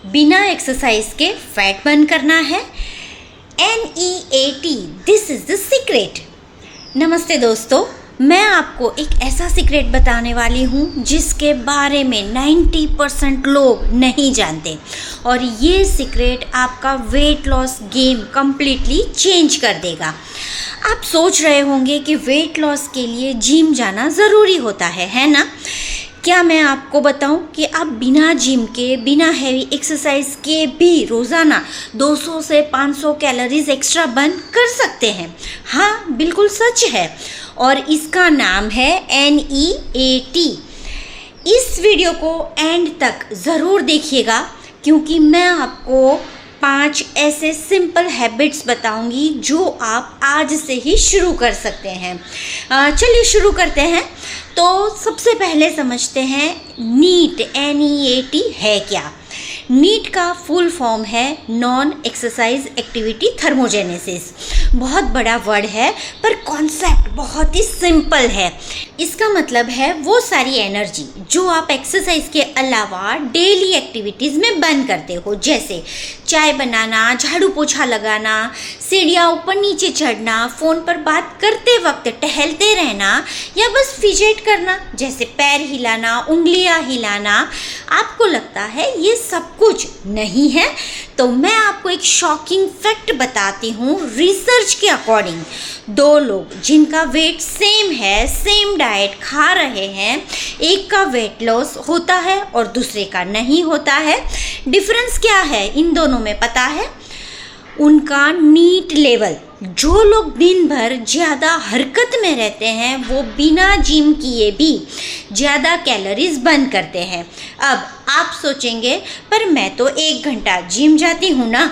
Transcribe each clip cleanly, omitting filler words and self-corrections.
बिना एक्सरसाइज के fat burn करना है। NEAT, this is the secret. नमस्ते दोस्तों, मैं आपको एक ऐसा सीक्रेट बताने वाली हूँ जिसके बारे में 90% लोग नहीं जानते, और ये सीक्रेट आपका weight loss game completely change कर देगा। आप सोच रहे होंगे कि वेट लॉस के लिए जिम जाना ज़रूरी होता है ना? क्या मैं आपको बताऊं कि आप बिना जिम के, बिना हैवी एक्सरसाइज के भी रोज़ाना 200 से 500 कैलोरीज एक्स्ट्रा बर्न कर सकते हैं। हाँ, बिल्कुल सच है, और इसका नाम है NEAT। इस वीडियो को एंड तक ज़रूर देखिएगा, क्योंकि मैं आपको 5 ऐसे सिंपल हैबिट्स बताऊंगी जो आप आज से ही शुरू कर सकते हैं। चलिए शुरू करते हैं। तो सबसे पहले समझते हैं NEAT है क्या। NEAT का फुल फॉर्म है नॉन एक्सरसाइज एक्टिविटी थर्मोजेनेसिस। बहुत बड़ा वर्ड है, पर कॉन्सेप्ट बहुत ही सिंपल है। इसका मतलब है वो सारी एनर्जी जो आप एक्सरसाइज के अलावा डेली एक्टिविटीज़ में बर्न करते हो, जैसे चाय बनाना, झाड़ू पोछा लगाना, सीढ़ियाँ ऊपर नीचे चढ़ना, फ़ोन पर बात करते वक्त टहलते रहना, या बस फिजेट करना, जैसे पैर हिलाना, उंगलियाँ हिलाना। आपको लगता है ये सब कुछ नहीं है? तो मैं आपको एक शॉकिंग फैक्ट बताती हूँ। रिसर्च के अकॉर्डिंग 2 लोग जिनका वेट सेम है, सेम डाइट खा रहे हैं, एक का वेट लॉस होता है और दूसरे का नहीं होता है। डिफरेंस क्या है इन दोनों में पता है? उनका NEAT लेवल। जो लोग दिन भर ज़्यादा हरकत में रहते हैं वो बिना जिम किए भी ज़्यादा कैलोरीज बर्न करते हैं। अब आप सोचेंगे, पर मैं तो 1 घंटा जिम जाती हूँ ना,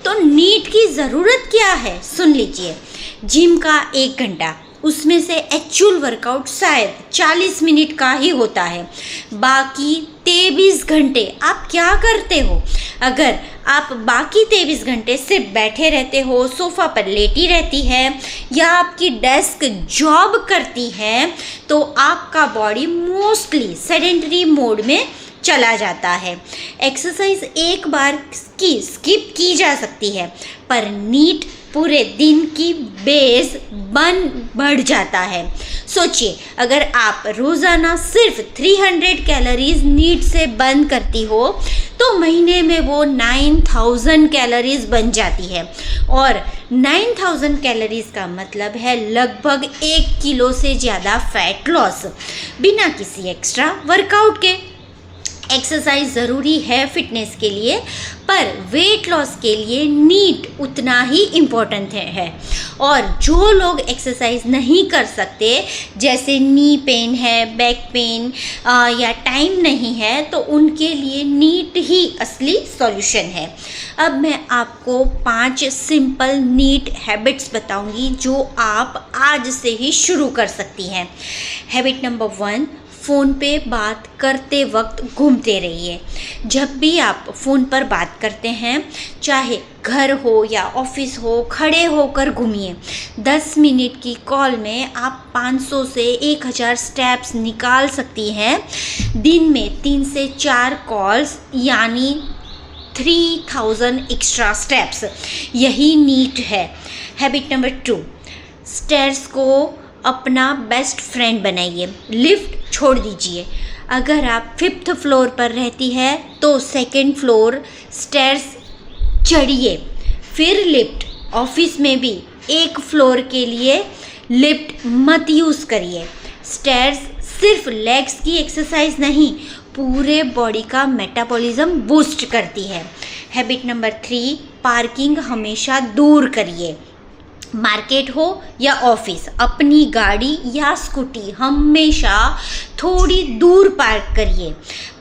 तो NEAT की ज़रूरत क्या है? सुन लीजिए, जिम का 1 घंटा, उसमें से एक्चुअल वर्कआउट शायद 40 मिनट का ही होता है। बाकी 23 घंटे आप क्या करते हो? अगर आप बाकी 23 घंटे सिर्फ बैठे रहते हो, सोफ़ा पर लेटी रहती है, या आपकी डेस्क जॉब करती है, तो आपका बॉडी मोस्टली सेडेंटरी मोड में चला जाता है। एक्सरसाइज एक बार की स्किप की जा सकती है, पर NEAT पूरे दिन की बेस बढ़ जाता है। सोचिए, अगर आप रोज़ाना सिर्फ 300 कैलोरीज NEAT से बर्न करती हो, तो महीने में वो 9000 कैलोरीज बन जाती है, और 9000 कैलोरीज का मतलब है लगभग 1 किलो से ज़्यादा फैट लॉस, बिना किसी एक्स्ट्रा वर्कआउट के। एक्सरसाइज ज़रूरी है फिटनेस के लिए, पर वेट लॉस के लिए NEAT उतना ही इम्पोर्टेंट है। और जो लोग एक्सरसाइज नहीं कर सकते, जैसे नी पेन है, बैक पेन, या टाइम नहीं है, तो उनके लिए NEAT ही असली सॉल्यूशन है। अब मैं आपको 5 सिंपल NEAT हैबिट्स बताऊंगी जो आप आज से ही शुरू कर सकती हैं। हैबिट नंबर 1, फ़ोन पे बात करते वक्त घूमते रहिए। जब भी आप फ़ोन पर बात करते हैं, चाहे घर हो या ऑफिस हो, खड़े होकर घूमिए। 10 मिनट की कॉल में आप 500 से 1000 स्टेप्स निकाल सकती हैं। दिन में 3 से 4 कॉल्स, यानी 3000 एक्स्ट्रा स्टेप्स। यही NEAT है। हैबिट नंबर 2, स्टेयर्स को अपना बेस्ट फ्रेंड बनाइए। लिफ्ट छोड़ दीजिए। अगर आप 5th फ्लोर पर रहती है, तो 2nd फ्लोर स्टेयर्स चढ़िए, फिर लिफ्ट। ऑफिस में भी 1 फ्लोर के लिए लिफ्ट मत यूज़ करिए। स्टेयर्स सिर्फ लेग्स की एक्सरसाइज नहीं, पूरे बॉडी का मेटाबॉलिज्म बूस्ट करती है। हैबिट नंबर 3, पार्किंग हमेशा दूर करिए। मार्केट हो या ऑफिस, अपनी गाड़ी या स्कूटी हमेशा थोड़ी दूर पार्क करिए।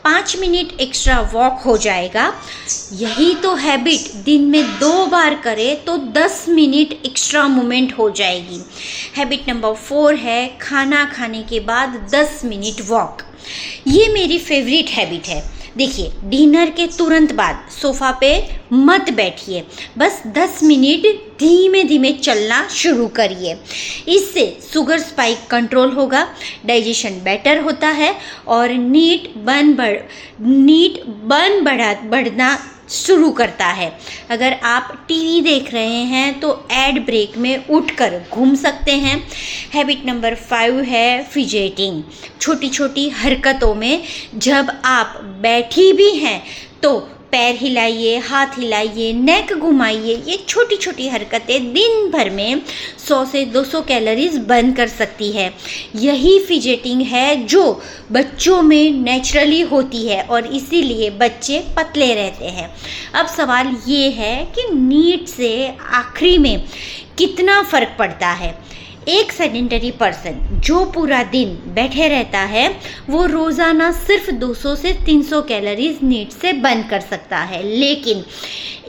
5 मिनट एक्स्ट्रा वॉक हो जाएगा। यही तो हैबिट दिन में 2 बार करें तो 10 मिनट एक्स्ट्रा मूवमेंट हो जाएगी। हैबिट नंबर 4 है खाना खाने के बाद 10 मिनट वॉक। ये मेरी फेवरेट हैबिट है। देखिए, डिनर के तुरंत बाद सोफ़ा पे मत बैठिए, बस 10 मिनट धीमे धीमे चलना शुरू करिए। इससे शुगर स्पाइक कंट्रोल होगा, डाइजेशन बेटर होता है और नीट बर्न बढ़ना शुरू करता है। अगर आप टीवी देख रहे हैं तो एड ब्रेक में उठकर घूम सकते हैं। हैबिट नंबर 5 है फिजेटिंग। छोटी छोटी हरकतों में जब आप बैठी भी हैं तो पैर हिलाइए, हाथ हिलाइए, नेक घुमाइए। ये छोटी छोटी हरकतें दिन भर में 100 से 200 कैलोरीज बर्न कर सकती है। यही फिजेटिंग है जो बच्चों में नेचुरली होती है और इसीलिए बच्चे पतले रहते हैं। अब सवाल ये है कि नीट से आखिरी में कितना फ़र्क पड़ता है। एक सेडेंटरी पर्सन जो पूरा दिन बैठे रहता है वो रोज़ाना सिर्फ 200 से 300 कैलोरीज नीट से बर्न कर सकता है, लेकिन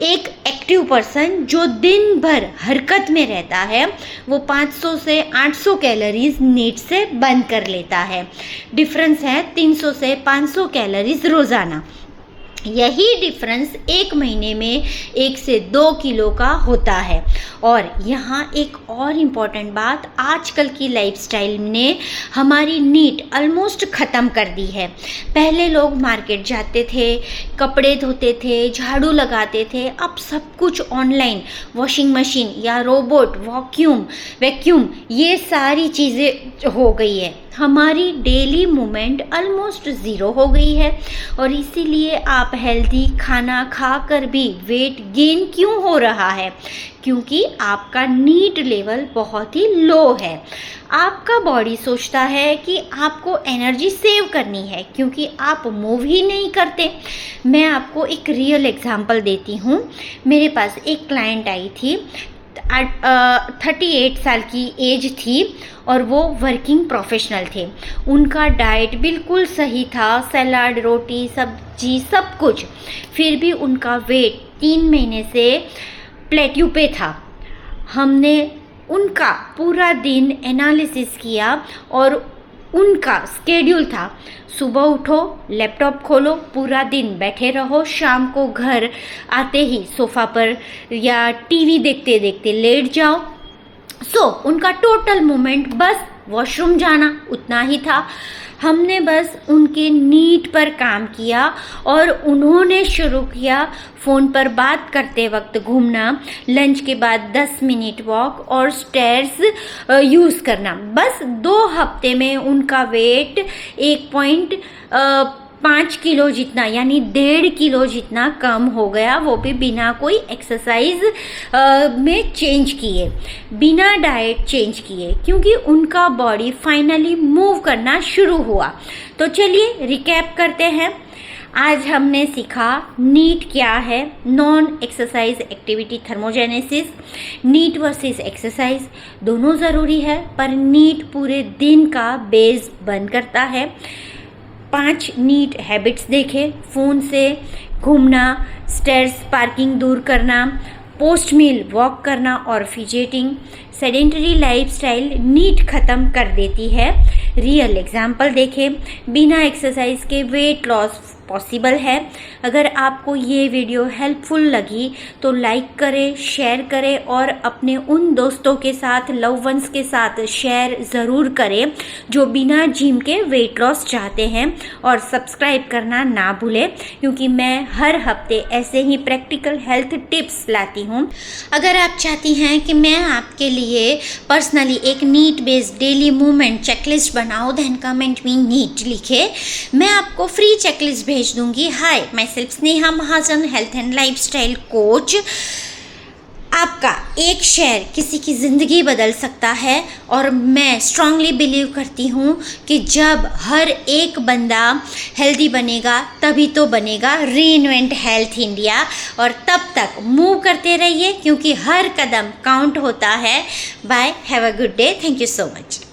एक एक्टिव पर्सन जो दिन भर हरकत में रहता है वो 500 से 800 कैलोरीज नीट से बर्न कर लेता है। डिफरेंस है 300 से 500 कैलोरीज रोज़ाना। यही डिफरेंस एक महीने में 1 से 2 किलो का होता है। और यहाँ एक और इम्पॉर्टेंट बात, आजकल की लाइफस्टाइल ने हमारी नीट ऑलमोस्ट ख़त्म कर दी है। पहले लोग मार्केट जाते थे, कपड़े धोते थे, झाड़ू लगाते थे। अब सब कुछ ऑनलाइन, वॉशिंग मशीन या रोबोट, वैक्यूम ये सारी चीज़ें हो गई है। हमारी डेली मूवमेंट ऑलमोस्ट ज़ीरो हो गई है और इसीलिए आप हेल्दी खाना खाकर भी वेट गेन क्यों हो रहा है? क्योंकि आपका नीट लेवल बहुत ही लो है। आपका बॉडी सोचता है कि आपको एनर्जी सेव करनी है क्योंकि आप मूव ही नहीं करते। मैं आपको एक रियल एग्जांपल देती हूँ। मेरे पास एक क्लाइंट आई थी, 38 साल की एज थी और वो वर्किंग प्रोफेशनल थे। उनका डाइट बिल्कुल सही था, सलाद, रोटी, सब्जी, सब कुछ। फिर भी उनका वेट 3 महीने से प्लेट्यू पे था। हमने उनका पूरा दिन एनालिसिस किया और उनका स्केड्यूल था, सुबह उठो, लैपटॉप खोलो, पूरा दिन बैठे रहो, शाम को घर आते ही सोफ़ा पर या टीवी देखते देखते लेट जाओ। उनका टोटल मूवमेंट बस वॉशरूम जाना उतना ही था। हमने बस उनके नीड पर काम किया और उन्होंने शुरू किया फ़ोन पर बात करते वक्त घूमना, लंच के बाद 10 मिनट वॉक और स्टेयर्स यूज़ करना। बस 2 हफ्ते में उनका वेट 1.5 किलो जितना यानी 1.5 किलो जितना कम हो गया, वो भी बिना कोई एक्सरसाइज में चेंज किए, बिना डाइट चेंज किए, क्योंकि उनका बॉडी फाइनली मूव करना शुरू हुआ। तो चलिए रिकैप करते हैं। आज हमने सीखा नीट क्या है, non exercise activity thermogenesis. NEAT versus exercise दोनों ज़रूरी है, पर नीट पूरे दिन का बेस बन करता है। 5 नीट हैबिट्स देखे, फ़ोन से घूमना, स्टेयर्स पार्किंग दूर करना, पोस्ट मील वॉक करना और फिजेटिंग। सेडेंटरी लाइफस्टाइल नीट ख़त्म कर देती है। रियल एग्जाम्पल देखें, बिना एक्सरसाइज के वेट लॉस पॉसिबल है। अगर आपको ये वीडियो हेल्पफुल लगी तो लाइक करें, शेयर करें और अपने उन दोस्तों के साथ, लव वंस के साथ शेयर ज़रूर करें जो बिना जिम के वेट लॉस चाहते हैं। और सब्सक्राइब करना ना भूलें क्योंकि मैं हर हफ्ते ऐसे ही प्रैक्टिकल हेल्थ टिप्स लाती हूँ। अगर आप चाहती हैं कि मैं आपके लिए पर्सनली एक NEAT based daily movement checklist बनाऊँ, देन कमेंट में नीट लिखे, मैं आपको फ्री चेकलिस्ट भेज दूंगी। हाय, मैं self Sneha Mahajan, health and lifestyle coach. आपका एक शेयर किसी की ज़िंदगी बदल सकता है और मैं स्ट्रांगली बिलीव करती हूँ कि जब हर एक बंदा हेल्दी बनेगा तभी तो बनेगा रीइन्वेंट हेल्थ इंडिया। और तब तक मूव करते रहिए क्योंकि हर कदम काउंट होता है। Bye, have a good day, thank you so much.